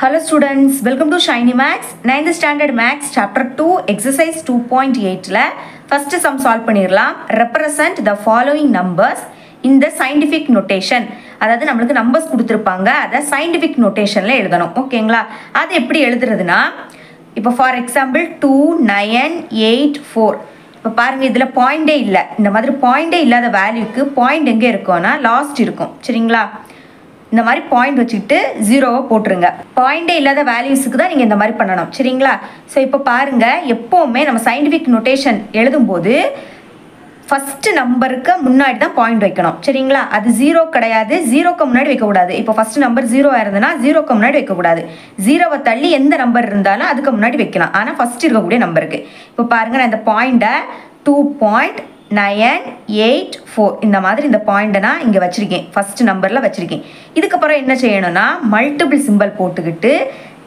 Hello students, welcome to Shiny Max. 9th standard Max chapter 2 exercise 2.8 ல first sum solve பண்ணிரலாம். Represent the following numbers in the scientific notation. அதாவது நமக்கு numbers கொடுத்திருப்பாங்க, அத scientific notationல எழுதணும். ஓகேங்களா? அது எப்படி எழுதுறதுனா இப்போ ஃபார் எக்ஸாம்பிள் 2 9 8 4. இப்போ பாருங்க இதுல பாயிண்டே இல்ல. இந்த மாதிரி பாயிண்டே இல்லாத வேல்யூக்கு பாயிண்ட் எங்க இருக்கும்னா லாஸ்ட் இருக்கும். சரிங்களா? இந்த மாதிரி பாயிண்ட் வச்சுக்கிட்டு ஜீரோவை போட்டுருங்க. பாயிண்டே இல்லாத வேல்யூஸுக்கு தான் நீங்கள் இந்த மாதிரி பண்ணணும். சரிங்களா? ஸோ இப்போ பாருங்கள், எப்போவுமே நம்ம சயின்டிஃபிக் நோட்டேஷன் எழுதும்போது ஃபஸ்ட்டு நம்பருக்கு முன்னாடி தான் பாயிண்ட் வைக்கணும். சரிங்களா? அது ஜீரோ கிடையாது, ஜீரோக்கு முன்னாடி வைக்கக்கூடாது. இப்போ ஃபஸ்ட்டு நம்பர் ஜீரோவாக இருந்ததுன்னா ஜீரோக்கு முன்னாடி வைக்கக்கூடாது. ஜீரோவை தள்ளி எந்த நம்பர் இருந்தாலும் அதுக்கு முன்னாடி வைக்கலாம். ஆனால் ஃபஸ்ட் இருக்கக்கூடிய நம்பருக்கு இப்போ பாருங்கள், நான் இந்த பாயிண்ட்டை 2.984 இந்த மாதிரி இந்த பாயிண்ட்டை நான் இங்கே வச்சுருக்கேன், ஃபஸ்ட்டு நம்பரில் வச்சுருக்கேன். இதுக்கப்புறம் என்ன செய்யணும்னா மல்டிபிள் சிம்பிள் போட்டுக்கிட்டு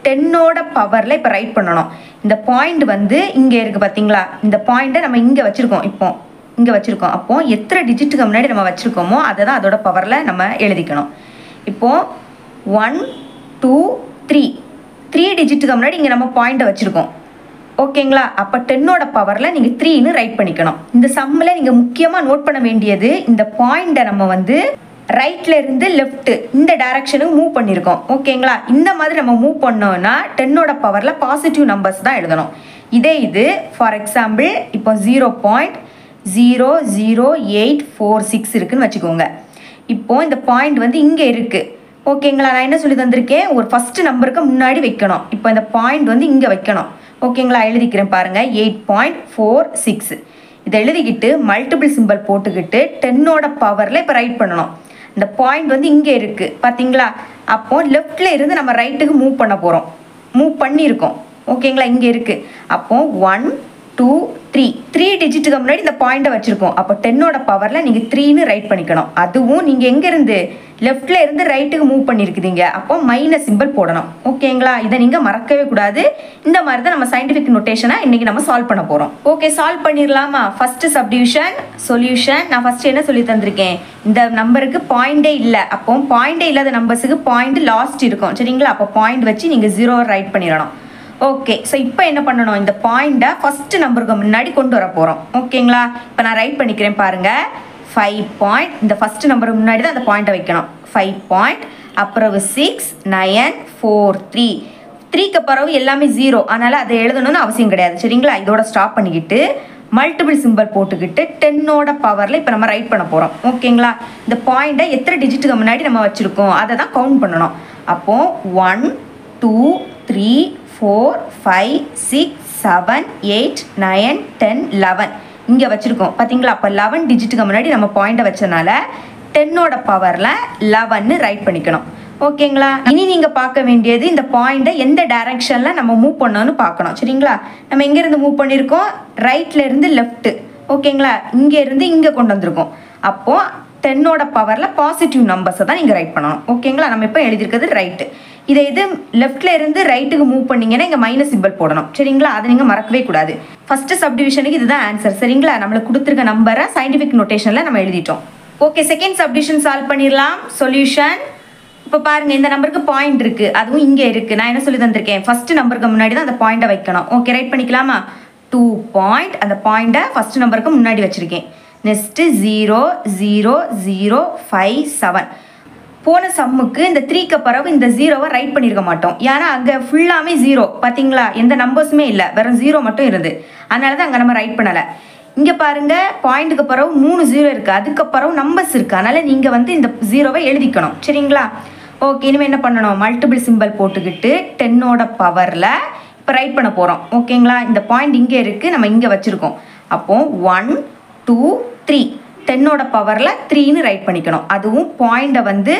10ஓட பவரில் இப்போ ரைட் பண்ணணும். இந்த பாயிண்ட் வந்து இங்கே இருக்குது பார்த்தீங்களா? இந்த பாயிண்ட்டை நம்ம இங்கே வச்சுருக்கோம், இப்போ இங்கே வச்சுருக்கோம். அப்போது எத்தனை டிஜிட்டுக்கு முன்னாடி நம்ம வச்சுருக்கோமோ அதை தான் அதோட பவரில் நம்ம எழுதிக்கணும். இப்போது 1 2 3 டிஜிட்டுக்கு முன்னாடி இங்கே நம்ம பாயிண்ட்டை வச்சுருக்கோம். ஓகேங்களா? அப்போ 10ஓட பவரில் நீங்கள் 3ன்னு ரைட் பண்ணிக்கணும். இந்த சம்மில் நீங்கள் முக்கியமாக நோட் பண்ண வேண்டியது, இந்த பாயிண்ட்டை நம்ம வந்து ரைட்ல இருந்து லெஃப்ட் இந்த டைரக்ஷனுக்கு மூவ் பண்ணியிருக்கோம். ஓகேங்களா? இந்த மாதிரி நம்ம மூவ் பண்ணோம்னா 10ஓட பவரில் பாசிட்டிவ் நம்பர்ஸ் தான் எழுதணும். இது ஃபார் எக்ஸாம்பிள் இப்போ 0.00846 இருக்குன்னு வச்சுக்கோங்க. இப்போ இந்த பாயிண்ட் வந்து இங்கே இருக்குது. ஓகேங்களா? நான் என்ன சொல்லி தந்திருக்கேன், ஒரு ஃபஸ்ட்டு நம்பருக்கு முன்னாடி வைக்கணும். இப்போ இந்த பாயிண்ட் வந்து இங்கே வைக்கணும். ஓகேங்களா? எழுதிக்கிறேன் பாருங்கள், 8.46. இதை எழுதிக்கிட்டு மல்டிபிள் சிம்பிள் போட்டுக்கிட்டு 10ஓட பவரில் இப்போ ரைட் பண்ணணும். இந்த பாயிண்ட் வந்து இங்கே இருக்குது பார்த்தீங்களா? அப்போது லெஃப்டில் இருந்து நம்ம ரைட்டுக்கு மூவ் பண்ண போகிறோம், மூவ் பண்ணியிருக்கோம். ஓகேங்களா? இங்கே இருக்குது. அப்போது 1 2 3 டிஜிட்டுக்கு முன்னாடி இந்த பாயிண்ட்டை வச்சுருக்கோம். அப்போ 10ஓட பவரில் நீங்கள் 3ன்னு ரைட் பண்ணிக்கணும். அதுவும் நீங்கள் எங்கேருந்து லெஃப்டில் இருந்து ரைட்டுக்கு மூவ் பண்ணியிருக்குதுங்க, அப்போ மைனஸ் சிம்பிள் போடணும். ஓகேங்களா? இதை நீங்கள் மறக்கவே கூடாது. இந்த மாதிரி தான் நம்ம சயின்டிஃபிக் நோட்டேஷனை இன்றைக்கி நம்ம சால்வ் பண்ண போகிறோம். ஓகே, சால்வ் பண்ணிடலாமா? First subdivision solution. நான் ஃபஸ்ட்டு என்ன சொல்லி தந்திருக்கேன், இந்த நம்பருக்கு பாயிண்டே இல்லை. அப்போ பாயிண்டே இல்லாத நம்பர்ஸுக்கு பாயிண்ட் லாஸ்ட் இருக்கும். சரிங்களா? அப்போ பாயிண்ட் வச்சு நீங்கள் 0 ரைட் பண்ணிடணும். ஓகே, ஸோ இப்போ என்ன பண்ணணும், இந்த பாயிண்ட்டை ஃபஸ்ட்டு நம்பருக்கு முன்னாடி கொண்டு வர போகிறோம். ஓகேங்களா? இப்போ நான் ரைட் பண்ணிக்கிறேன் பாருங்கள். 5. இந்த ஃபஸ்ட்டு நம்பருக்கு முன்னாடி தான் அந்த பாயிண்ட்டை வைக்கணும். 5. அப்புறம் 6 9 4 3க்கு பிறகு எல்லாமே 0, அதனால் அதை எழுதணும்னு அவசியம் கிடையாது. சரிங்களா? இதோட ஸ்டாப் பண்ணிக்கிட்டு மல்டிபிள் சிம்பிள் போட்டுக்கிட்டு 10ஓட பவரில் இப்போ நம்ம ரைட் பண்ண போகிறோம். ஓகேங்களா? இந்த பாயிண்ட்டை எத்தனை டிஜிட்டுக்கு முன்னாடி நம்ம வச்சுருக்கோம் அதை தான் கவுண்ட் பண்ணணும். அப்போது 1 2 3 4 5 6 7 8 9 10 11 இங்கே வச்சுருக்கோம் பார்த்தீங்களா? அப்போ 11 டிஜிட்டுக்கு முன்னாடி நம்ம பாயிண்ட்டை வச்சனால 10ஓட பவரில் 11ன்னு ரைட் பண்ணிக்கணும். ஓகேங்களா? இனி நீங்கள் பார்க்க வேண்டியது, இந்த பாயிண்ட்டை எந்த டைரக்ஷனில் நம்ம மூவ் பண்ணோன்னு பார்க்கணும். சரிங்களா? நம்ம எங்கேருந்து மூவ் பண்ணியிருக்கோம், ரைட்லேருந்து லெஃப்ட்டு. ஓகேங்களா? இங்கேருந்து இங்கே கொண்டு வந்திருக்கோம். அப்போது 10ஓட பவரில் பாசிட்டிவ் நம்பர்ஸை தான் நீங்கள் ரைட் பண்ணணும். ஓகேங்களா? நம்ம இப்போ எழுதியிருக்கிறது ரைட்டு. இதை இது லெஃப்ட்ல இருந்து ரைட்டுக்கு மூவ் பண்ணீங்கன்னா இங்கே மைனஸ் சிம்பிள் போடணும். சரிங்களா? அதை நீங்கள் மறக்கவே கூடாது. ஃபர்ஸ்ட் சப்டிவிஷனுக்கு இதுதான் ஆன்சர். சரிங்களா? நம்மளுக்கு கொடுத்துருக்க நம்பரை சயின்டிஃபிக் நோட்டேஷனில் நம்ம எழுதிட்டோம். ஓகே, செகண்ட் சப்டிவிஷன் சால்வ் பண்ணிடலாம். சொல்யூஷன். இப்போ பாருங்க, இந்த நம்பருக்கு பாயிண்ட் இருக்குது, அதுவும் இங்கே இருக்குது. நான் என்ன சொல்லி தந்திருக்கேன், ஃபர்ஸ்ட் நம்பருக்கு முன்னாடி தான் அந்த பாயிண்ட்டை வைக்கணும். ஓகே, ரைட் பண்ணிக்கலாமா? 2. அந்த பாயிண்ட்டை ஃபர்ஸ்ட் நம்பருக்கு முன்னாடி வச்சுருக்கேன். நெக்ஸ்ட்டு 0 0 0 5 7. போன சம்முக்கு இந்த 3க்கு பிறகு இந்த 0வை ரைட் பண்ணியிருக்க மாட்டோம். ஏன்னா அங்கே ஃபுல்லாமே 0 பார்த்தீங்களா? எந்த நம்பர்ஸுமே இல்லை, வெறும் 0 மட்டும் இருந்து. அதனால தான் அங்கே நம்ம ரைட் பண்ணலை. இங்கே பாருங்கள், பாயிண்ட்டுக்கு பிறகு 3 0 இருக்குது, அதுக்கப்புறம் நம்பர்ஸ் இருக்குது. அதனால் நீங்கள் வந்து இந்த 0வை எழுதிக்கணும். சரிங்களா? ஓகே, இனிமேல் என்ன பண்ணணும், மல்டிபிள் சிம்பிள் போட்டுக்கிட்டு 10ஓட பவரில் இப்போ ரைட் பண்ண போகிறோம். ஓகேங்களா? இந்த பாயிண்ட் இங்கே இருக்குது, நம்ம இங்கே வச்சுருக்கோம். அப்போது 1 2 3 10ஓட பவரில் 3ன்னு ரைட் பண்ணிக்கணும். அதுவும் பாயிண்ட்டை வந்து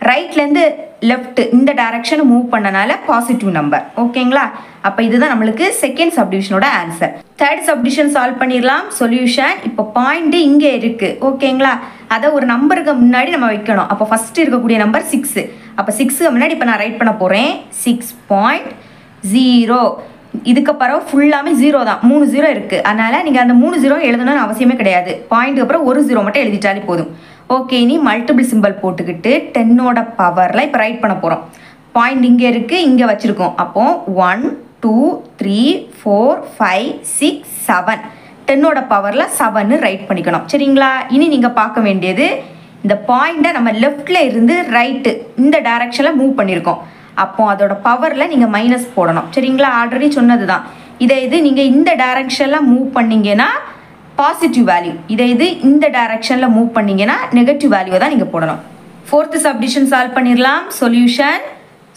ரைட்லேருந்து லெஃப்ட் இந்த டைரக்ஷனை மூவ் பண்ணனால பாசிட்டிவ் நம்பர். ஓகேங்களா? அப்போ இதுதான் நம்மளுக்கு செகண்ட் சப்டிவிஷனோட ஆன்சர். தேர்ட் சப்டிவிஷன் சால்வ் பண்ணிடலாம். சொல்யூஷன். இப்போ பாயிண்ட்டு இங்கே இருக்குது. ஓகேங்களா? அதை ஒரு நம்பருக்கு முன்னாடி நம்ம வைக்கணும். அப்போ ஃபஸ்ட்டு இருக்கக்கூடிய நம்பர் 6. அப்போ 6க்கு முன்னாடி இப்போ நான் ரைட் பண்ண போகிறேன். 6.0. இதுக்கு பிறகு ஃபுல்லாமே 0 தான், 3 0 இருக்குது. அதனால் நீங்கள் அந்த 3 0 எழுதணும்னு அவசியமே கிடையாது. பாயிண்ட்டுக்கு அப்புறம் ஒரு 0 மட்டும் எழுதிட்டாலே போதும். ஓகே, இனி மல்டிபிள் சிம்பிள் போட்டுக்கிட்டு 10ஓட பவரில் இப்போ ரைட் பண்ண போகிறோம். பாயிண்ட் இங்கே இருக்குது, இங்கே வச்சுருக்கோம். அப்போது 1 2 3 4 5 6 7 10ஓட பவரில் 7 ரைட் பண்ணிக்கணும். சரிங்களா? இனி நீங்கள் பார்க்க வேண்டியது இந்த பாயிண்ட்டை நம்ம லெஃப்டில் இருந்து ரைட்டு இந்த டைரக்ஷனில் மூவ் பண்ணியிருக்கோம். அப்போ அதோட பவரில் நீங்கள் மைனஸ் போடணும். சரிங்களா? ஆல்ரெடி சொன்னது தான். இது நீங்கள் இந்த டைரக்ஷனில் மூவ் பண்ணிங்கன்னா பாசிட்டிவ் வேல்யூ, இது இந்த டைரக்ஷனில் மூவ் பண்ணிங்கன்னா நெகட்டிவ் வேல்யூவை தான் நீங்கள் போடணும். 4th சப்டிஷன் சால்வ் பண்ணிடலாம். சொல்யூஷன்.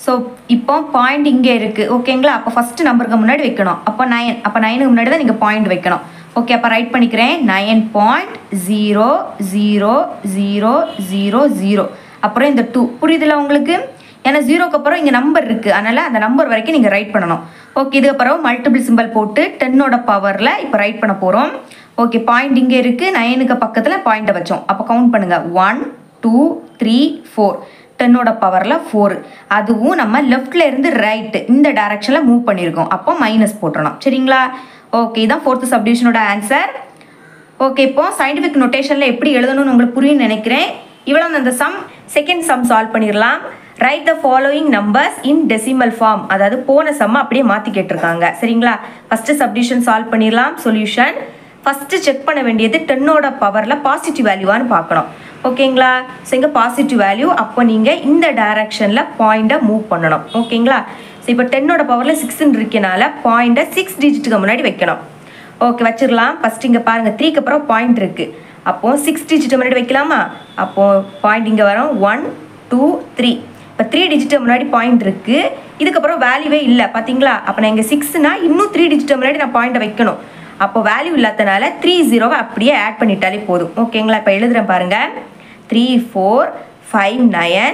ஸோ இப்போ பாயிண்ட் இங்கே இருக்குது. ஓகேங்களா? அப்போ ஃபஸ்ட்டு நம்பருக்கு முன்னாடி வைக்கணும். அப்போ 9. அப்போ 9க்கு முன்னாடி தான் நீங்கள் பாயிண்ட் வைக்கணும். ஓகே, அப்போ ரைட் பண்ணிக்கிறேன். 9.000000. அப்புறம் இந்த 2 புரியுதுல உங்களுக்கு? ஏன்னா 0க்கு அப்புறம் இங்கே நம்பர் இருக்குது, அதனால் அந்த நம்பர் வரைக்கும் நீங்கள் ரைட் பண்ணணும். ஓகே, இதுக்கப்புறம் மல்டிபிள் சிம்பிள் போட்டு 10ஓட பவரில் இப்போ ரைட் பண்ண போகிறோம். ஓகே, பாயிண்ட் இங்கே இருக்குது, 9க்கு பக்கத்தில் பாயிண்ட்டை வச்சோம். அப்போ கவுண்ட் பண்ணுங்கள். 1 2 3 4 10ஓட பவரில் 4. அதுவும் நம்ம லெஃப்டில் இருந்து ரைட்டு இந்த டைரக்ஷனில் மூவ் பண்ணியிருக்கோம். அப்போ மைனஸ் போட்டுறணும். சரிங்களா? ஓகே, இதான் 4th சப்டிவிஷனோட ஆன்சர். ஓகே, இப்போ சயின்டிஃபிக் நோட்டேஷனில் எப்படி எழுதணும்னு உங்களுக்கு புரியும்னு நினைக்கிறேன். இவ்வளோ அந்த செகண்ட் சம் சால்வ் பண்ணிடலாம். Write the following numbers in decimal form. அதாவது போன சம்மை அப்படியே மாற்றி கேட்டிருக்காங்க. சரிங்களா? ஃபஸ்ட்டு சப்டிவிஷன் சால்வ் பண்ணிடலாம். சொல்யூஷன். ஃபஸ்ட்டு செக் பண்ண வேண்டியது 10ஓட பவரில் பாசிட்டிவ் வேல்யூவான்னு பார்க்கணும். ஓகேங்களா? ஸோ இங்கே பாசிட்டிவ் வேல்யூ. அப்போ நீங்கள் இந்த டைரக்ஷனில் பாயிண்ட்டை மூவ் பண்ணணும். ஓகேங்களா? ஸோ இப்போ 10ஓட பவரில் 6ன்னு இருக்கனால பாயிண்ட்டை 6 டிஜிட்டுக்கு முன்னாடி வைக்கணும். ஓகே, வச்சிடலாம். ஃபஸ்ட்டு இங்கே பாருங்கள், 3க்கு அப்புறம் பாயிண்ட் இருக்குது. அப்போது 6 டிஜிட்டு முன்னாடி வைக்கலாமா? அப்போது பாயிண்ட் இங்கே வரும் 1 2 3. இப்போ 3 டிஜிட்டு முன்னாடி பாயிண்ட் இருக்குது, இதுக்கப்புறம் வேல்யூவே இல்லை. பார்த்தீங்களா? அப்போ நான் இங்கே 6னா இன்னும் 3 டிஜிட்டு முன்னாடி நான் பாயிண்ட்டை வைக்கணும். அப்போ வேல்யூ இல்லாதனால 30 அப்படியே ஆட் பண்ணிட்டாலே போதும். ஓகேங்களா? இப்போ எழுதுகிறேன் பாருங்கள். 3 4 5 9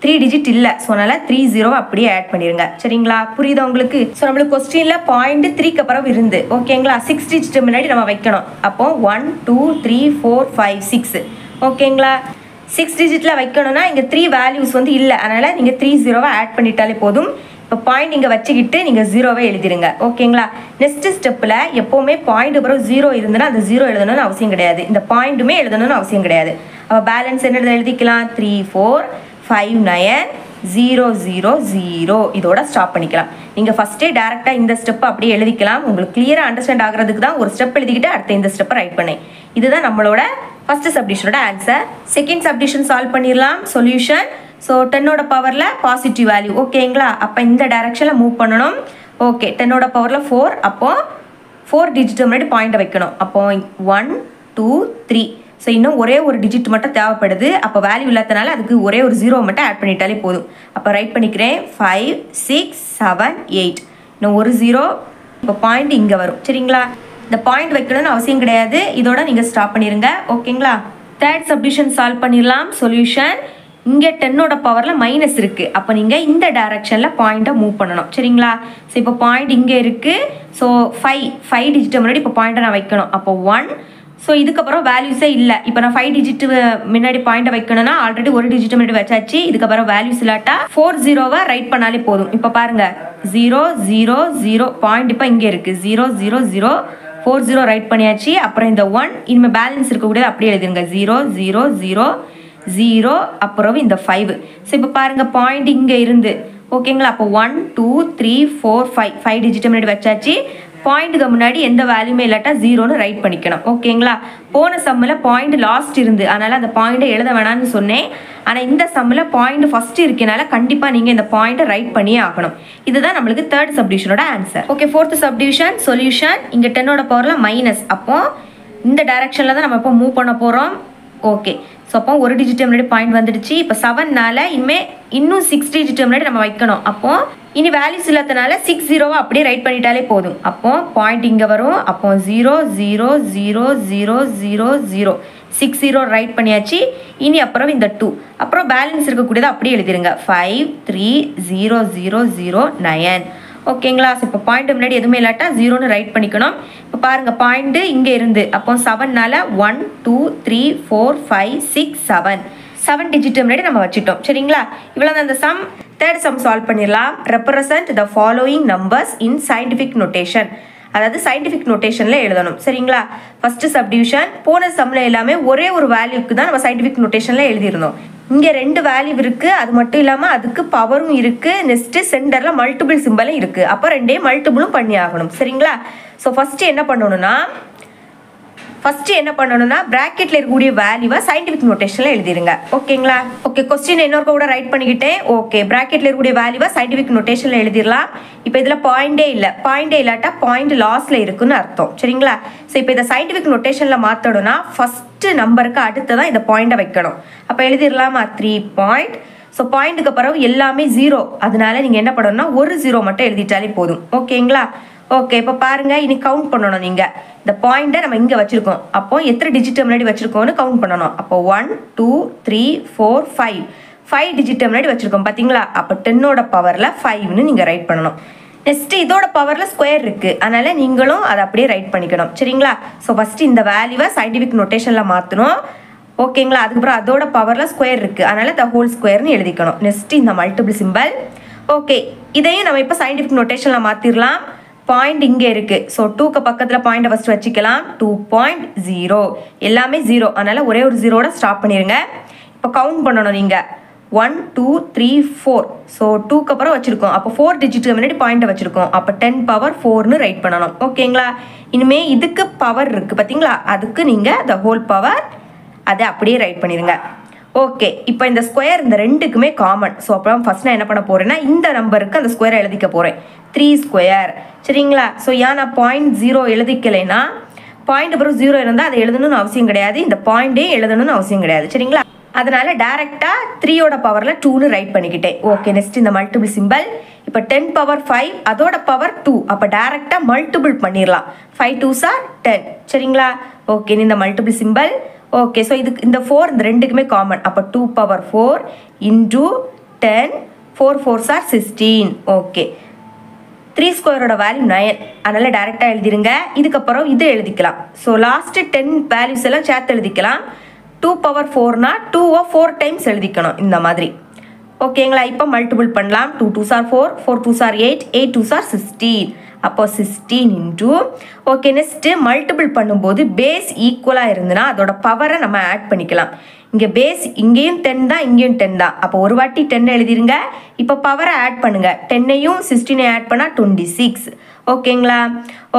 3 டிஜிட் இல்லை, ஸோ அதனால் 30 அப்படியே ஆட் பண்ணிடுங்க. சரிங்களா? புரியுதா உங்களுக்கு? ஸோ நம்மளுக்கு கொஸ்டினில் பாயிண்ட் 3க்கு அப்புறம் இருந்து. ஓகேங்களா? 6 டிஜிட் முன்னாடி நம்ம வைக்கணும். அப்போ 1 2 3 4 5 6. ஓகேங்களா? 6 டிஜிட்டில் வைக்கணும்னா இங்கே 3 வேல்யூஸ் வந்து இல்லை, அதனால் நீங்கள் 30 ஆட் பண்ணிட்டாலே போதும். இப்போ பாயிண்ட் இங்கே வச்சுக்கிட்டு நீங்கள் 0வை எழுதிடுங்க. ஓகேங்களா? நெக்ஸ்ட்டு ஸ்டெப்பில் எப்போவுமே பாயிண்ட் அப்புறம் 0 இருந்ததுன்னா அந்த 0 எழுதணும்னு அவசியம் கிடையாது, இந்த பாயிண்ட்டுமே எழுதணும்னு அவசியம் கிடையாது. அப்போ பேலன்ஸ் என்ன எழுதிக்கலாம்? 3 4 5 9 0 0 0. இதோட ஸ்டாப் பண்ணிக்கலாம். நீங்கள் ஃபஸ்ட்டே டேரெக்டாக இந்த ஸ்டெப்பை அப்படியே எழுதிக்கலாம். உங்களுக்கு கிளியராக அண்டர்ஸ்டாண்ட் ஆகிறதுக்கு தான் ஒரு ஸ்டெப் எழுதிக்கிட்டு அடுத்த இந்த ஸ்டெப்பை ரைட் பண்ணேன். இதுதான் நம்மளோட ஃபஸ்ட்டு சப்டிஷனோட ஆன்சர். செகண்ட் சப்டிஷன் சால்வ் பண்ணிடலாம். சொல்யூஷன். ஸோ 10ஓட பவரில் பாசிட்டிவ் வேல்யூ. ஓகேங்களா? அப்போ இந்த டைரக்ஷனில் மூவ் பண்ணணும். ஓகே, 10ஓட பவரில் 4. அப்போது 4 டிஜிட் முன்னாடி பாயிண்ட்டை வைக்கணும். அப்போ 1 2 3. ஸோ இன்னும் ஒரே ஒரு டிஜிட் மட்டும் தேவைப்படுது. அப்போ வேல்யூ இல்லாதனால அதுக்கு ஒரே ஒரு 0 மட்டும் ஆட் பண்ணிட்டாலே போதும். அப்போ ரைட் பண்ணிக்கிறேன். 5 6 7 8. இன்னும் ஒரு 0. இப்போ பாயிண்ட் இங்கே வரும். சரிங்களா? இந்த பாயிண்ட் வைக்கணும்னு அவசியம் கிடையாது, இதோட நீங்கள் ஸ்டாப் பண்ணிடுங்க. ஓகேங்களா? தேர்ட் சப்டிஷன் சால்வ் பண்ணிடலாம். சொல்யூஷன். இங்கே 10ஓட பவரில் மைனஸ் இருக்குது, அப்போ நீங்கள் இந்த டைரக்ஷனில் பாயிண்ட்டை மூவ் பண்ணணும். சரிங்களா? ஸோ இப்போ பாயிண்ட் இங்கே இருக்குது. ஸோ 5 டிஜிட் முன்னாடி இப்போ பாயிண்ட்டை நான் வைக்கணும். அப்போ 1. ஸோ இதுக்கப்புறம் வேல்யூஸே இல்லை. இப்போ நான் 5 டிஜிட் முன்னாடி பாயிண்ட்டை வைக்கணும்னா ஆல்ரெடி ஒரு டிஜிட் முன்னாடி வச்சாச்சு. இதுக்கப்புறம் வேல்யூஸ் இல்லாட்டா 40 ரைட் பண்ணாலே போதும். இப்போ பாருங்கள் 0 0 0 பாயிண்ட் இப்போ இங்கே இருக்குது. 0 0 0 40 ரைட் பண்ணியாச்சு. அப்புறம் இந்த 1 இனிமேல் பேலன்ஸ் இருக்கக்கூடியது அப்படியே எழுதுங்க. 0 0 0 0 அப்புறம் இந்த 5. ஸோ இப்போ பாருங்கள் பாயிண்ட் இங்கே இருந்து. ஓகேங்களா? அப்போ 1 2 3 4 5 டிஜிட் முன்னாடி வச்சாச்சு. பாயிண்ட்டுக்கு முன்னாடி எந்த வேல்யூமே இல்லாட்டா 0ன்னு ரைட் பண்ணிக்கணும். ஓகேங்களா? போன சம்மில் பாயிண்ட் லாஸ்ட் இருந்து, அதனால் அந்த பாயிண்ட்டை எழுத வேணாம்னு சொன்னேன். ஆனால் இந்த சம்மில் பாயிண்ட் ஃபஸ்ட்டு இருக்கனால கண்டிப்பாக நீங்கள் இந்த பாயிண்ட்டை ரைட் பண்ணியே ஆகணும். இதுதான் நம்மளுக்கு தேர்ட் சப்டிவிஷனோட answer. Okay, fourth subdivision. Solution. இங்கே 10ஓட பவரில் மைனஸ். அப்போது இந்த டைரக்ஷனில் தான் நம்ம இப்போ மூவ் பண்ண போகிறோம். ஓகே, ஸோ அப்போ ஒரு டிஜிட் முன்னாடி பாயிண்ட் வந்துடுச்சு. இப்போ 7னால இன்னும் 6 டிஜிட் முன்னாடி நம்ம வைக்கணும். அப்போது இனி வேல்யூஸ் இல்லாதனால 60 அப்படியே ரைட் பண்ணிட்டாலே போதும். அப்போ பாயிண்ட் இங்கே வரும். அப்போ 0 0 0 0 0 0 60 ரைட் பண்ணியாச்சு. இனி அப்புறம் இந்த 2 அப்புறம் பேலன்ஸ் இருக்கக்கூடியதை அப்படியே எழுதிருங்க. 5 3 0 0 0 9. ஓகேங்களா? ஸோ இப்போ பாயிண்ட் முன்னாடி எதுவுமே இல்லாட்டா 0ன்னு ரைட் பண்ணிக்கணும். இப்போ பாருங்கள் பாயிண்ட்டு இங்கே இருந்து. அப்போ 7னால 1 2 3 4 5 6 7 டிஜிட் முன்னாடி நம்ம வச்சுட்டோம். சரிங்களா? இவ்வளோ தான் அந்த சம். தேர்ட் சம் சால்வ் பண்ணிடலாம். Represent the following numbers in scientific notation. அதாவது சயின்டிஃபிக் நோட்டேஷனில் எழுதணும். சரிங்களா? First subdivision. போன சம்மில் எல்லாமே ஒரே ஒரு வேல்யூக்கு தான் நம்ம சயின்டிஃபிக் நோட்டேஷனில் எழுதியிருந்தோம். இங்கே 2 வேல்யூ இருக்குது. அது மட்டும் இல்லாமல் அதுக்கு பவரும் இருக்குது. நெக்ஸ்ட்டு சென்டரில் மல்டிபிள் சிம்பிளும் இருக்குது. அப்போ 2 மல்டிபிளும் பண்ணி ஆகணும். சரிங்களா? ஸோ ஃபஸ்ட்டு என்ன பண்ணணும்னா ப்ராக்கெட்டில் இருக்கக்கூடிய வேல்யூவை சயின்டிஃபிக் நோட்டேஷனில் எழுதிடுங்க. ஓகேங்களா? ஓகே, கொஸ்டின் இன்னொருக்க கூட ரைட் பண்ணிக்கிட்டேன். ஓகே, ப்ராக்கெட்டில் இருக்கக்கூடிய வேல்யூவை சயின்டிஃபிக் நோட்டேஷனில் எழுதிடலாம். இப்போ இதில் பாயிண்டே இல்லாட்டா பாயிண்ட் லாஸில் இருக்குன்னு அர்த்தம். சரிங்களா? ஸோ இப்போ இதை சயின்டிஃபிக் நோட்டேஷனில் மாற்றணும்னா ஃபஸ்ட்டு நம்பருக்கு அடுத்து தான் இந்த பாயிண்டை வைக்கணும். அப்போ எழுதிடலாமா? 3 பாயிண்ட். ஸோ பாயிண்ட்டுக்கு பிறகு எல்லாமே 0. அதனால நீங்கள் என்ன பண்ணணும்னா ஒரு 0 மட்டும் எழுதிட்டாலே போதும். ஓகேங்களா? ஓகே, இப்போ பாருங்க, இனி கவுண்ட் பண்ணணும். நீங்கள் இந்த பாயிண்டை நம்ம இங்கே வச்சிருக்கோம். அப்போ எத்தனை டிஜிட் முன்னாடி வச்சிருக்கோம்னு கவுண்ட் பண்ணணும். அப்போ 1 2 3 4 5 டிஜிட் முன்னாடி வச்சிருக்கோம். பார்த்தீங்களா? அப்போ 10ஓட பவரில் 5ன்னு நீங்கள் ரைட் பண்ணணும். நெக்ஸ்ட் இதோட பவரில் ஸ்கொயர் இருக்குது. அதனால நீங்களும் அதை அப்படியே ரைட் பண்ணிக்கணும். சரிங்களா? ஸோ ஃபஸ்ட்டு இந்த வேல்யூவை சயின்டிஃபிக் நோட்டேஷனில் மாற்றணும். ஓகேங்களா? அதுக்கப்புறம் அதோட பவரில் ஸ்கொயர் இருக்குது. அதனால த ஹோல் ஸ்கொயர்னு எழுதிக்கணும். நெக்ஸ்ட் இந்த மல்டிபிள் சிம்பிள். ஓகே, இதையும் நம்ம இப்போ சயின்டிஃபிக் நோட்டேஷனில் மாற்றிடலாம். பாயிண்ட் இங்கே இருக்குது. ஸோ 2க்கு பக்கத்தில் பாயிண்ட்டை ஃபஸ்ட்டு வச்சுக்கலாம். 2.0 எல்லாமே 0. அதனால் ஒரே ஒரு 0வோட ஸ்டாப் பண்ணிடுங்க. இப்போ கவுண்ட் பண்ணணும். நீங்கள் 1 2 3 4. ஸோ 2க்கு அப்புறம் வச்சுருக்கோம். அப்போ 4 டிஜிட்டுக்கு முன்னாடி பாயிண்ட்டை வச்சுருக்கோம். அப்போ 10 பவர் 4ன்னு ரைட் பண்ணணும். ஓகேங்களா? இனிமேல் இதுக்கு பவர் இருக்குது பார்த்தீங்களா? அதுக்கு நீங்கள் த ஹோல் பவர் அதை அப்படியே ரைட் பண்ணிடுங்க. ஓகே, இப்போ இந்த ஸ்கொயர் இந்த 2க்குமே காமன். ஸோ அப்புறம் ஃபஸ்ட் நான் என்ன பண்ண போகிறேன்னா இந்த நம்பருக்கு அந்த ஸ்கொயரை எழுதிக்க போகிறேன். 3 ஸ்கொயர். சரிங்களா? ஸோ ஏன் நான் 0.0 எழுதிக்கலைன்னா பாயிண்ட் அப்புறம் 0 இருந்தால் அதை எழுதணும்னு அவசியம் கிடையாது. இந்த பாயிண்டே எழுதணும்னு அவசியம் கிடையாது. சரிங்களா? அதனால டேரெக்டாக 3ஓட பவரில் 2ன்னு ரைட் பண்ணிக்கிட்டேன். ஓகே, நெக்ஸ்ட் இந்த மல்டிபிள் சிம்பிள். இப்போ 10 பவர் 5 அதோட பவர் 2. அப்போ டேரெக்டாக மல்டிபிள் பண்ணிடலாம். 5 2s are 10. சரிங்களா? ஓகே, இந்த மல்டிபிள் சிம்பிள். ஓகே, ஸோ இதுக்கு இந்த 4 இந்த 2க்குமே காமன். அப்போ 2 power 4 into 10 4 4s are 16. Okay, 3 ஸ்கொயரோட வேல்யூ 9. அதனால் டேரெக்டாக எழுதிருங்க. இதுக்கப்புறம் இது எழுதிக்கலாம். ஸோ லாஸ்ட்டு 10 வேல்யூஸ் எல்லாம் சேர்த்து எழுதிக்கலாம். 2 பவர் 4னா 2வை 4 டைம்ஸ் எழுதிக்கணும் இந்த மாதிரி. ஓகேங்களா? இப்போ மல்டிபிள் பண்ணலாம். 2 2s are 4 4 2s are 8 8 2s are 16. அப்போ 16 இன்டூ. ஓகே, நெக்ஸ்ட்டு மல்டிபிள் பண்ணும்போது பேஸ் ஈக்குவலாக இருந்துன்னா அதோட பவரை நம்ம ஆட் பண்ணிக்கலாம். இங்கே பேஸ் இங்கேயும் 10 தான், இங்கேயும் 10 தான். அப்போ ஒரு வாட்டி 10 எழுதிருங்க. இப்போ பவரை ஆட் பண்ணுங்கள். 10ஐயும் 16ஐயும் ஆட் பண்ணால் 26. ஓகேங்களா?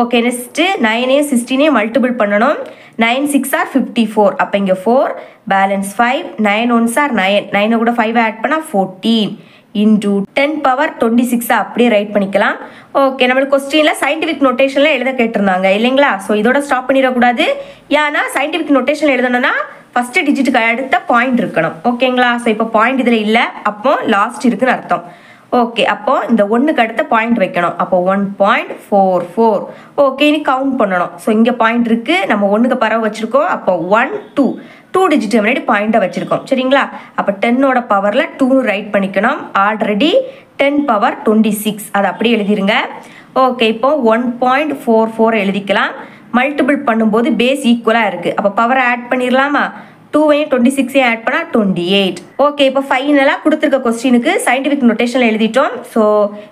ஓகே, நெக்ஸ்ட்டு 9ஐயும் 16ஐயும் மல்டிபிள் பண்ணணும். 9 6 are 54. அப்போ இங்கே 4 பேலன்ஸ் 5 9 1s are 9 9 கூட 5 ஆட் பண்ணால் 14 இன்டூ 10 பவர் 26 அப்படியே ரைட் பண்ணிக்கலாம். ஓகே, நம்மளுக்கு கொஸ்டினில் சயின்டிஃபிக் நோட்டேஷனில் எழுத கேட்டிருந்தாங்க இல்லைங்களா? ஸோ இதோட ஸ்டாப் பண்ணிடக்கூடாது. ஏன்னா சயின்டிஃபிக் நோட்டேஷனில் எழுதணும்னா ஃபஸ்ட்டு டிஜிட்டுக்கு அடுத்த பாயிண்ட் இருக்கணும். ஓகேங்களா? ஸோ இப்போ பாயிண்ட் இதில் இல்லை, அப்போ லாஸ்ட் இருக்குன்னு அர்த்தம். ஓகே, அப்போ இந்த 1க்கு அடுத்த பாயிண்ட் வைக்கணும். அப்போ 1.44. ஓகே, இனி கவுண்ட் பண்ணணும். ஸோ இங்கே பாயிண்ட் இருக்குது, நம்ம 1க்கு பரவ வச்சுருக்கோம். அப்போ 1 2 டிஜிட் முன்னாடி பாயிண்ட்டை வச்சுருக்கோம். சரிங்களா? அப்போ 10ஓட பவரில் 2 ரைட் பண்ணிக்கணும். ஆல்ரெடி 10 பவர் 26 அதை அப்படியே எழுதிருங்க. ஓகே, இப்போ 1.44 எழுதிக்கலாம். மல்டிபிள் பண்ணும்போது பேஸ் ஈக்குவலாக இருக்குது. அப்போ பவரை ஆட் பண்ணிடலாமா? 2ஐயும் 26ஐயும் ஆட் பண்ணால் 28. ஓகே, இப்போ ஃபைனலாக கொடுத்துருக்க கொஸ்டினுக்கு சயின்டிஃபிக் நோட்டேஷனில் எழுதிட்டோம். ஸோ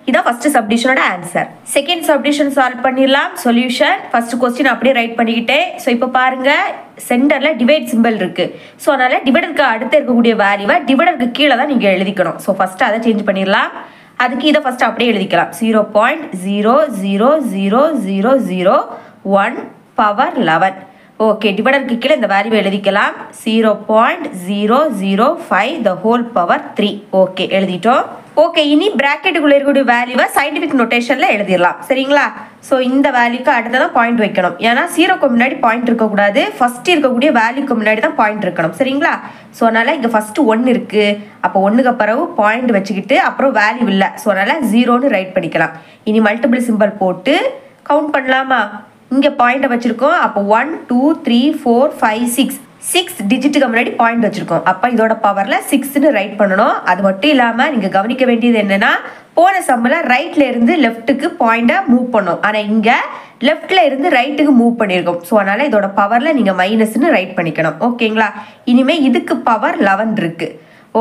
இதான் ஃபஸ்ட்டு சப்டிஷனோட ஆன்சர். செகண்ட் சப்டிஷன் சால்வ் பண்ணிடலாம். சொல்யூஷன் ஃபஸ்ட்டு கொஸ்டின் அப்படியே ரைட் பண்ணிக்கிட்டேன். ஸோ இப்போ பாருங்கள், சென்டரில் டிவைட் சிம்பிள் இருக்குது. ஸோ அதனால் டிவைடருக்கு அடுத்து இருக்கக்கூடிய வேல்யூவை டிவைடருக்கு கீழே தான் நீங்கள் எழுதிக்கணும். ஸோ ஃபஸ்ட்டு அதை சேஞ்ச் பண்ணிடலாம். அதுக்கு இதை ஃபஸ்ட்டு அப்படியே எழுதிக்கலாம். 0.0000001 பவர் 11. ஓகே, டிவைடருக்கு கீழே இந்த வேல்யூ எழுதிக்கலாம். 0.005 த ஹோல் பவர் 3. ஓகே, எழுதிட்டோம். ஓகே, இனி பிராக்கெட்டுக்குள்ளே இருக்கக்கூடிய வேல்யூவை சயின்டிஃபிக் நோட்டேஷனில் எழுதிடலாம். சரிங்களா? ஸோ இந்த வேல்யூக்கு அடுத்ததான் பாயிண்ட் வைக்கணும். ஏன்னா 0க்கு முன்னாடி பாயிண்ட் இருக்கக்கூடாது. ஃபஸ்ட்டு இருக்கக்கூடிய வேல்யூக்கு முன்னாடி தான் பாயிண்ட் இருக்கணும். சரிங்களா? ஸோ அதனால் இங்கே ஃபஸ்ட்டு 1 இருக்குது. அப்போ 1க்கு பிறகு பாயிண்ட் வச்சுக்கிட்டு அப்புறம் வேல்யூ இல்லை. ஸோ அதனால் 0ன்னு ரைட் பண்ணிக்கலாம். இனி மல்டிபிள் சிம்பிள் போட்டு கவுண்ட் பண்ணலாமா? இங்கே பாயிண்ட்டை வச்சுருக்கோம். அப்போ 1 2 3 4 5 6 டிஜிட்டுக்கு முன்னாடி பாயிண்ட் வச்சுருக்கோம். அப்போ இதோட பவரில் 6ன்னு ரைட் பண்ணணும். அது மட்டும் இல்லாமல் நீங்கள் கவனிக்க வேண்டியது என்னென்னா, போன சம்மில் ரைட்டில் இருந்து லெஃப்ட்டுக்கு பாயிண்ட்டை மூவ் பண்ணோம். ஆனால் இங்கே லெஃப்டில் இருந்து ரைட்டுக்கு மூவ் பண்ணியிருக்கோம். ஸோ அதனால் இதோட பவரில் நீங்கள் மைனஸ்ன்னு ரைட் பண்ணிக்கணும். ஓகேங்களா? இனிமேல் இதுக்கு பவர் 11 இருக்குது.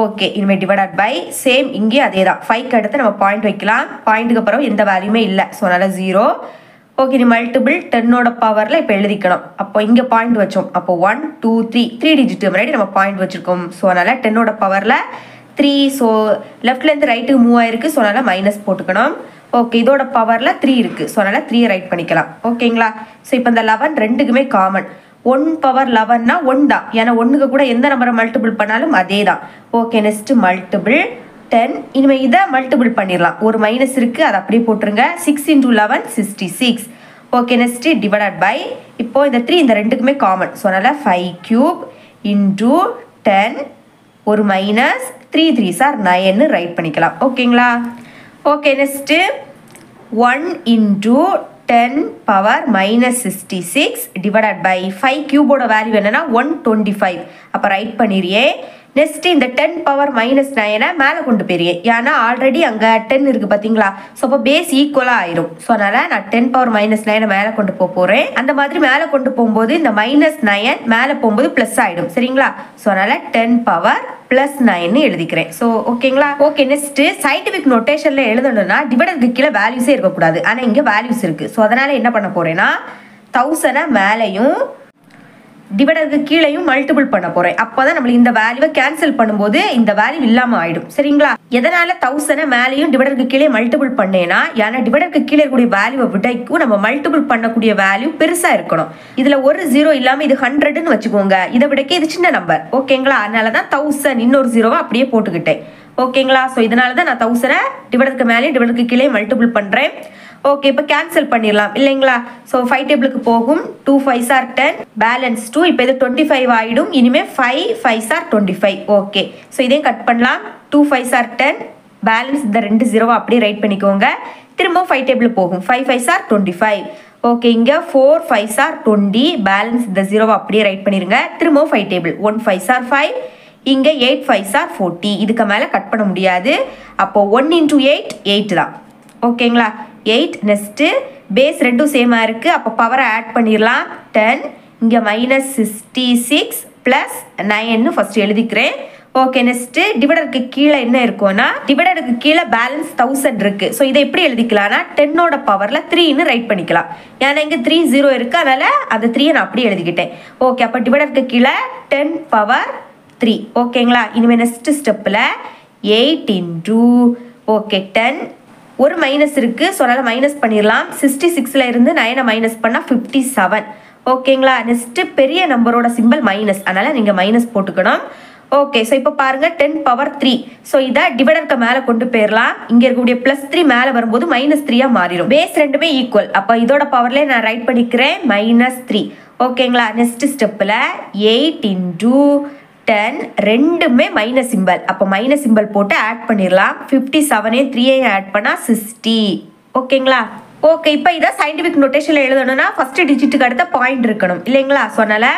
ஓகே, இனிமேல் டிவைடட் பை சேம் இங்கே அதே தான். 5க்கு அடுத்து நம்ம பாயிண்ட் வைக்கலாம். பாயிண்ட்டுக்கு அப்புறம் எந்த வேல்யூமே இல்லை. ஸோ அதனால் 0. ஓகே நீ மல்டிபிள் 10ஓட பவரில் இப்போ எழுதிக்கணும். அப்போ இங்கே பாயிண்ட் வச்சோம். அப்போ 1 2 3 டிஜிட் முன்னாடி நம்ம பாயிண்ட் வச்சுருக்கோம். ஸோ அதனால் 10ஓட பவரில் 3. ஸோ லெஃப்ட்லேருந்து ரைட்டுக்கு மூவ் ஆயிருக்கு. ஸோ அதனால் மைனஸ் போட்டுக்கணும். ஓகே இதோட பவரில் 3 இருக்குது. ஸோ அதனால் 3 ரைட் பண்ணிக்கலாம். ஓகேங்களா? ஸோ இப்போ இந்த 11 ரெண்டுக்குமே காமன். 1 பவர் 11னா 1 தான். ஏன்னா 1க்கு கூட எந்த நம்பரை மல்டிபிள் பண்ணாலும் அதே தான். Okay next multiple 10. இனிமேல் இதை மல்டிபிள் பண்ணிடலாம். ஒரு மைனஸ் இருக்குது, அதை அப்படியே போட்டுருங்க. 6 × 11 66. ஓகே நெக்ஸ்ட் டிவைடட் பை இப்போ இந்த 3 இந்த ரெண்டுக்குமே காமன். ஸோ அதனால் 5³ × 10 ஒரு மைனஸ் 3 3s are 9 ரைட் பண்ணிக்கலாம். ஓகேங்களா? Okay next 1 × 10 power minus 66 divided by 5 கியூபோட வேல்யூ என்னன்னா 125. அப்போ ரைட் பண்ணிடுறியே. நெக்ஸ்ட் இந்த 10 பவர் மைனஸ் 9 மேலே கொண்டு போயிறியே. ஏன்னா ஆல்ரெடி அங்கே 10 இருக்குது பார்த்தீங்களா? ஸோ அப்போ பேஸ் ஈக்குவலாக ஆயிரும். ஸோ அதனால் நான் 10 பவர் மைனஸ் 9 மேலே கொண்டு போகிறேன். அந்த மாதிரி மேலே கொண்டு போகும்போது இந்த மைனஸ் 9 மேலே போகும்போது ப்ளஸ் ஆகிடும். சரிங்களா? ஸோ அதனால் 10 பவர் + 9 எழுதிக்கிறேன். ஸோ ஓகேங்களா? ஓகே நெக்ஸ்ட் சயின்டிஃபிக் நோட்டேஷனில் எழுதணும்னா டிவைடருக்கு கீழே வேல்யூஸே இருக்கக்கூடாது. ஆனால் இங்கே வேல்யூஸ் இருக்குது. ஸோ அதனால் என்ன பண்ண போகிறேன்னா 1000 மேலேயும் டிவைடருக்கு கீழேயும் மல்டிபிள் பண்ண போகிறேன். அப்போ தான் நம்மளுக்கு இந்த வேல்யூவை கேன்சல் பண்ணும்போது இந்த வேல்யூ இல்லாமல் ஆகிடும். சரிங்களா? எதனால் 1000 மேலேயும் டிவைடருக்கு கீழே மல்டிபிள் பண்ணேன்னா ஏன்னா டிவைடருக்கு கீழே இருக்கக்கூடிய வேல்யூவை விடைக்கும் நம்ம மல்டிபிள் பண்ணக்கூடிய வேல்யூ பெருசாக இருக்கணும். இதில் ஒரு 0 இல்லாமல் இது 100ன்னு வச்சுக்கோங்க. இதை விடக்கே இது சின்ன நம்பர். ஓகேங்களா? அதனால தான் 1000 இன்னொரு 0வை அப்படியே போட்டுக்கிட்டேன். ஓகேங்களா? ஸோ இதனால தான் நான் 1000 டிவைடருக்கு மேலே டிவைடருக்கு கீழே மல்டிபிள் பண்ணுறேன். ஓகே இப்போ கேன்சல் பண்ணிடலாம் இல்லைங்களா? ஸோ 5 டேபிளுக்கு போகும். 2 5s are 10 பேலன்ஸ் 2. இப்போ இது 25 ஆகிடும். இனிமேல் 5 5s are 25. ஓகே ஸோ இதையும் கட் பண்ணலாம். 2 5s are 10 பேலன்ஸ் இந்த 2 0 அப்படியே ரைட் பண்ணிக்கோங்க. திரும்ப 5 டேபிளுக்கு போகும். 5 5s are 25. ஓகே இங்கே 4 5s are 20 பேலன்ஸ் இந்த 0 அப்படியே ரைட் பண்ணிடுங்க. திரும்ப 5 டேபிள் 1 5s are 5. இங்கே 8 5s are 40. இதுக்கு மேலே கட் பண்ண முடியாது. அப்போ 1 × 8 8 தான். ஓகேங்களா? 8 நெக்ஸ்ட்டு பேஸ் ரெண்டும் சேமாக இருக்குது. அப்போ பவரை ஆட் பண்ணிடலாம். 10 இங்கே மைனஸ் 66 + 9 ஃபஸ்ட்டு எழுதிக்கிறேன். ஓகே நெக்ஸ்ட்டு டிவைடருக்கு கீழே என்ன இருக்கும்னா டிவைடருக்கு கீழே பேலன்ஸ் 1000 இருக்குது. ஸோ இதை எப்படி எழுதிக்கலாம்னா 10ஓட பவரில் 3ன்னு ரைட் பண்ணிக்கலாம். ஏன்னா இங்கே 3 0 இருக்குது. அதனால் அந்த 3 நான் அப்படியே எழுதிக்கிட்டேன். ஓகே அப்போ டிவைடருக்கு கீழே 10 பவர் 3. ஓகேங்களா? இனிமேல் நெக்ஸ்ட் ஸ்டெப்பில் 8 × ஓகே 10 ஒரு மைனஸ் இருக்குது. ஸோ அதனால் மைனஸ் பண்ணிடலாம். 66ல் இருந்து 9 மைனஸ் பண்ணால் 57. ஓகேங்களா? நெக்ஸ்ட்டு பெரிய நம்பரோட சிம்பிள் மைனஸ். அதனால் நீங்கள் மைனஸ் போட்டுக்கணும். ஓகே ஸோ இப்போ பாருங்கள் 10 பவர் 3. ஸோ இதை டிவைடருக்கு மேலே கொண்டு போயிடலாம். இங்கே இருக்கக்கூடிய +3 மேலே வரும்போது -3 மாறிடும். பேஸ் ரெண்டுமே ஈக்குவல். அப்போ இதோட பவர்லேயே நான் ரைட் பண்ணிக்கிறேன் -3. ஓகேங்களா? நெக்ஸ்ட் ஸ்டெப்பில் 8 × 10 ரெண்டுமே மைனஸ் சிம்பிள். அப்போ மைனஸ் சிம்பிள் போட்டு ஆட் பண்ணிடலாம். 57 3 ஆட் பண்ணால் 60. ஓகேங்களா? ஓகே இப்போ இதை சயின்டிஃபிக் நோட்டேஷனில் எழுதணும்னா ஃபஸ்ட்டு டிஜிட்டுக்கு அடுத்த பாயிண்ட் இருக்கணும் இல்லைங்களா? ஸோ அதனால்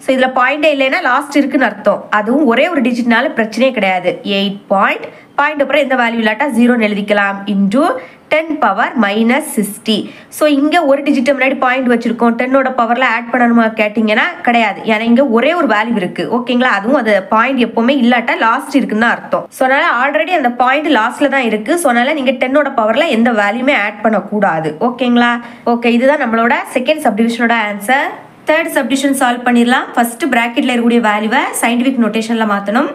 ஸோ இதில் பாயிண்டே இல்லைன்னா லாஸ்ட் இருக்குன்னு அர்த்தம். அதுவும் ஒரே ஒரு டிஜிட்னால பிரச்சனையே கிடையாது. 8 பாயிண்ட் அப்புறம் எந்த வேல்யூ இல்லாட்டா 0ன்னு எழுதிக்கலாம். × 10 பவர் -60. ஸோ இங்கே ஒரு டிஜிட்டை முன்னாடி பாயிண்ட் வச்சுருக்கோம். 10ஓட பவரில் ஆட் பண்ணணுமா கேட்டிங்கன்னா கிடையாது. ஏன்னா இங்கே ஒரே ஒரு வேல்யூ இருக்குது. ஓகேங்களா? அதுவும் அது பாயிண்ட் எப்போவுமே இல்லாட்டா லாஸ்ட் இருக்குன்னு தான் அர்த்தம். ஸோ அதனால் ஆல்ரெடி அந்த பாயிண்ட் லாஸ்ட்டில் தான் இருக்குது. ஸோ அதனால் நீங்கள் 10ஓட பவரில் எந்த வேல்யூமே ஆட் பண்ணக்கூடாது. ஓகேங்களா? ஓகே இதுதான் நம்மளோட செகண்ட் சப்டிவிஷனோட ஆன்சர். தேர்ட் சப்டிவிஷன் சால்வ் பண்ணிடலாம். ஃபஸ்ட்டு ப்ராக்கெட்டில் இருக்கக்கூடிய வேல்யூவை சயின்டிஃபிக் நோட்டேஷனில் மாற்றணும்.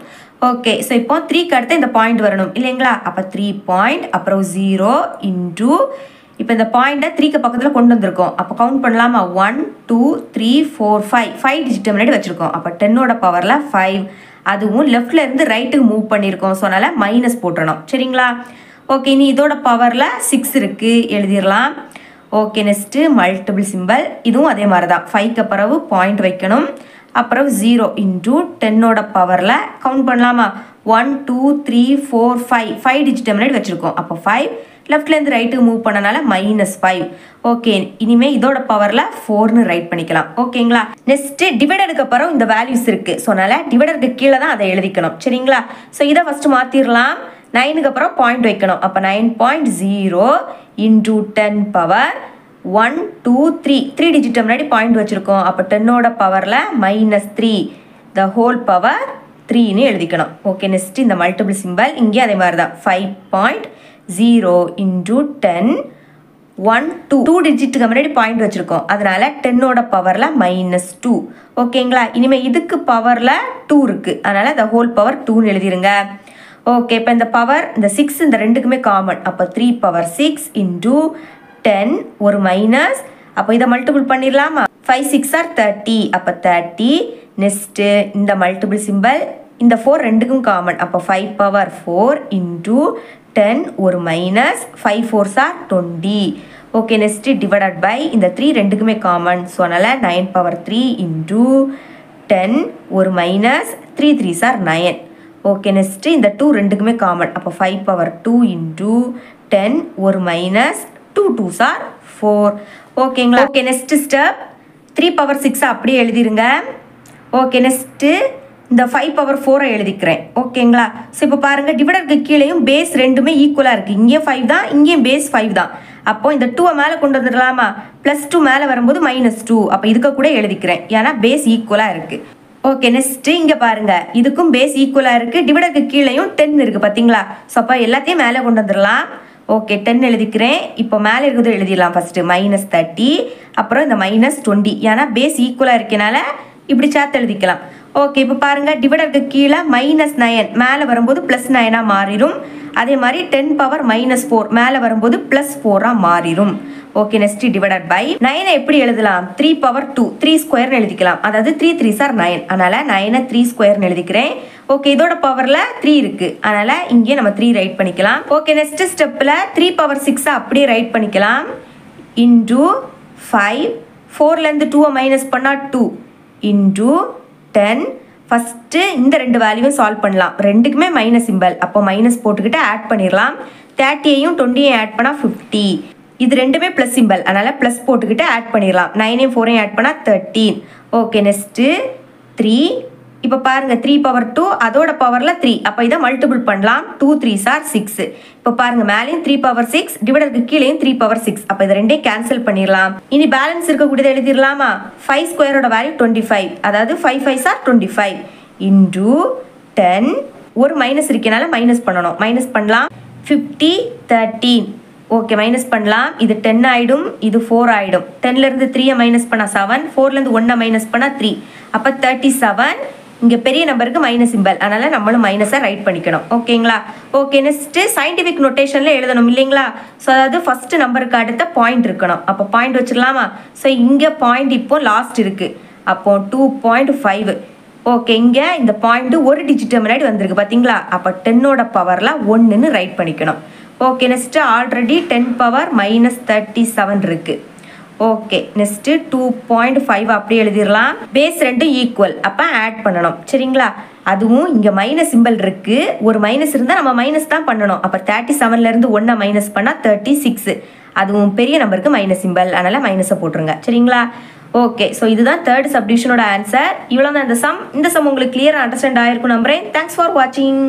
ஓகே ஸோ இப்போ 3க்கு அடுத்து இந்த பாயிண்ட் வரணும் இல்லைங்களா? அப்போ 3 பாயிண்ட் அப்புறம் 0 × இப்போ இந்த பாயிண்ட்டை 3க்கு பக்கத்தில் கொண்டு வந்திருக்கோம். அப்போ கவுண்ட் பண்ணலாமா? 1 2 3 4 5 டிஜிட் முன்னாடி வச்சுருக்கோம். அப்போ 10ஓட பவரில் 5. அதுவும் லெஃப்டில் இருந்து ரைட்டுக்கு மூவ் பண்ணியிருக்கோம். ஸோ அதனால் மைனஸ் போட்டுறணும். சரிங்களா? ஓகே இனி இதோட பவரில் 6 இருக்குது எழுதிடலாம். Okay next multiple simple. இதுவும் அதே மாதிரி தான். 5க்கு பிறகு பாயிண்ட் வைக்கணும். அப்புறம் 0 × 10ஓட பவரில் கவுண்ட் பண்ணலாமா? 1 2 3 4 5 டிஜிட் முன்னாடி வச்சுருக்கோம். அப்போ 5 லெஃப்ட்லேருந்து ரைட்டுக்கு மூவ் பண்ணனால -5. ஓகே இனிமேல் இதோட பவரில் 4ன்னு ரைட் பண்ணிக்கலாம். ஓகேங்களா? நெக்ஸ்ட்டு டிவைடருக்கு அப்புறம் இந்த வேல்யூஸ் இருக்குது. ஸோ அதனால் டிவைடருக்கு கீழே தான் அதை எழுதிக்கணும். சரிங்களா? ஸோ இதை ஃபஸ்ட்டு மாற்றிடலாம். 9க்கு அப்புறம் பாயிண்ட் வைக்கணும். அப்போ 9.0 × 10 பவர் 1 2 3 டிஜிட் முன்னாடி பாயிண்ட் வச்சுருக்கோம். அப்போ 10ஓட பவரில் -3 த ஹோல் பவர் 3ன்னு எழுதிக்கணும். ஓகே நெக்ஸ்ட் இந்த மல்டிபிள் சிம்பிள் இங்கே அதே மாதிரி தான். 5.0 × 10 1 2 டிஜிட்டுக்கு முன்னாடி பாயிண்ட் வச்சுருக்கோம், அதனால 10ஓட பவரில் -2. ஓகேங்களா? இனிமேல் இதுக்கு பவரில் 2 இருக்குது, அதனால் the whole power 2ன்னு எழுதிருங்க. ஓகே, இப்போ இந்த பவர் இந்த 6 இந்த ரெண்டுக்குமே காமன், அப்போ 3 பவர் 6 இன்டூ 10 ஒரு மைனஸ், அப்போ இதை மல்டிபிள் பண்ணிடலாமா? 5 6 ஆர் 30, அப்போ 30. நெக்ஸ்ட்டு இந்த மல்டிபிள் சிம்பிள், இந்த 4 ரெண்டுக்கும் காமன், அப்போ 5 பவர் 4 இன்டூ 10 ஒரு minus, 5 4s are 20. Okay, next divided by இந்த 3 ரெண்டுக்குமே காமன், ஸோ அதனால் 9 பவர் 3 இன்டூ 10 ஒரு minus, 3 3s R 9. Okay, next இந்த 2 ரெண்டுக்குமே காமன், அப்போ 5 பவர் 2 இன்டூ 10 ஒரு மைனஸ், 2 2s ஆர் 4. ஓகேங்களா? ஓகே, நெக்ஸ்ட் ஸ்டெப் 3 பவர் 6 அப்படியே எழுதிருங்க. ஓகே, நெக்ஸ்ட்டு இந்த 5 பவர் 4 எழுதிக்கிறேன். ஓகேங்களா? ஸோ இப்போ பாருங்கள், டிவைடருக்கு கீழேயும் பேஸ் ரெண்டுமே ஈக்குவலாக இருக்குது, இங்கேயும் 5 தான், இங்கேயும் பேஸ் 5 தான். அப்போ இந்த 2 மேலே கொண்டு வந்துடலாமா? +2 மேலே வரும்போது -2, அப்போ இதுக்கு கூட எழுதிக்கிறேன், ஏன்னா பேஸ் ஈக்குவலாக இருக்குது. ஓகே, நெக்ஸ்ட்டு இங்கே பாருங்கள், இதுக்கும் பேஸ் ஈக்குவலாக இருக்குது, டிவைடருக்கு கீழேயும் 10 இருக்குது பார்த்தீங்களா? ஸோ அப்போ எல்லாத்தையும் மேலே கொண்டு வந்துடலாம். ஓகே, 10 எழுதிக்கிறேன். இப்போ மேலே இருக்கிறது எழுதிடலாம் ஃபஸ்ட்டு, -30, அப்புறம் இந்த -20, ஏன்னா பேஸ் ஈக்குவலாக இருக்கனால இப்படி சேர்த்து எழுதிக்கலாம். ஓகே, இப்போ பாருங்கள், டிவைடருக்கு கீழே -9 மேலே வரும்போது +9 மாறிடும். அதே மாதிரி 10 பவர் -4 மேலே வரும்போது +4 மாறிடும். ஓகே, நெக்ஸ்ட் டிவைடட் பை 9 எப்படி எழுதலாம்? 3 பவர் 2 3 ஸ்கொயர்னு எழுதிக்கலாம், அதாவது 3 3s ஆர் 9, அதனால் 9 3 ஸ்கொயர்னு எழுதிக்கிறேன். ஓகே, இதோட பவரில் 3 இருக்குது, அதனால் இங்கே நம்ம 3 ரைட் பண்ணிக்கலாம். ஓகே, நெக்ஸ்ட் ஸ்டெப்பில் 3 பவர் 6 அப்படியே ரைட் பண்ணிக்கலாம். இன்டூ 5 4லேருந்து 2 மைனஸ் பண்ணால் 2 இன்டூ 10. ஃபஸ்ட்டு இந்த ரெண்டு வேல்யூவை சால்வ் பண்ணலாம், ரெண்டுக்குமே மைனஸ் சிம்பிள், அப்போ மைனஸ் போட்டுக்கிட்டு ஆட் பண்ணிடலாம். 30யும் 20யும் ஆட் பண்ணால் 50, இது ரெண்டுமே ப்ளஸ் சிம்பிள், அதனால் ப்ளஸ் போட்டுக்கிட்டு ஆட் பண்ணிடலாம். 9யும் 4யும் ஆட் பண்ணால் 13. Okay, next 3. இப்போ பாருங்கள், 3 பவர் 2 அதோட பவரில் 3, அப்போ இதை மல்டிபிள் பண்ணலாம். 2 3s ஆர் 6. இப்போ பாருங்கள், மேலேயும் 3 பவர் 6, டிவைடருக்கு கீழேயும் 3 பவர் 6, அப்போ இதை ரெண்டையும் கேன்சல் பண்ணிடலாம். இனி பேலன்ஸ் இருக்கக்கூடியதை எழுதிடலாமா? 5 ஸ்கொயரோட வேல்யூ 25, அதாவது 5 5s ஆர் 25 இன்டூ 10 ஒரு மைனஸ் இருக்கனால மைனஸ் பண்ணணும், மைனஸ் பண்ணலாம். 50 13. ஓகே, மைனஸ் பண்ணலாம். இது 10 ஆகிடும், இது 4 ஆகிடும். 10லேருந்து 3 மைனஸ் பண்ணால் 7, 4லேருந்து 1 மைனஸ் பண்ணால் 3, அப்போ 37. இங்கே பெரிய நம்பருக்கு மைனஸ் சிம்பிள், அதனால் நம்மளும் மைனஸை ரைட் பண்ணிக்கணும். ஓகேங்களா? ஓகே, நெக்ஸ்ட்டு சயின்டிஃபிக் நோட்டேஷனில் எழுதணும் இல்லைங்களா? ஸோ அதாவது ஃபஸ்ட்டு நம்பருக்கு அடுத்த பாயிண்ட் இருக்கணும், அப்போ பாயிண்ட் வச்சிடலாமா? ஸோ இங்கே பாயிண்ட் இப்போ லாஸ்ட் இருக்குது, அப்போது 2.5. ஓகே, இங்கே இந்த பாயிண்ட்டு ஒரு டிஜிட்டு முன்னாடி வந்திருக்கு பார்த்தீங்களா? அப்போ 10ஓட பவரில் 1ன்னு ரைட் பண்ணிக்கணும். ஓகே, நெக்ஸ்ட்டு ஆல்ரெடி 10 பவர் -37 இருக்குது. ஓகே, நெக்ஸ்ட்டு 2.5 அப்படியே எழுதிடலாம். பேஸ் ரெண்டும் ஈக்குவல், அப்போ ஆட் பண்ணணும். சரிங்களா? அதுவும் இங்கே மைனஸ் சிம்பிள் இருக்குது, ஒரு மைனஸ் இருந்தால் நம்ம மைனஸ் தான் பண்ணணும். அப்போ 37லேருந்து 1 மைனஸ் பண்ணால் 36, அதுவும் பெரிய நம்பருக்கு மைனஸ் சிம்பிள், அதனால் மைனஸை போட்டுருங்க. சரிங்களா? ஓகே, ஸோ இதுதான் தேர்ட் சப்டிவிஷனோட ஆன்சர். இவ்வளோ தான் இந்த சம். இந்த சம் உங்களுக்கு கிளியராக அண்டர்ஸ்டாண்ட் ஆகிருக்கும் நம்புறேன். தேங்க்ஸ் ஃபார் வாட்சிங்.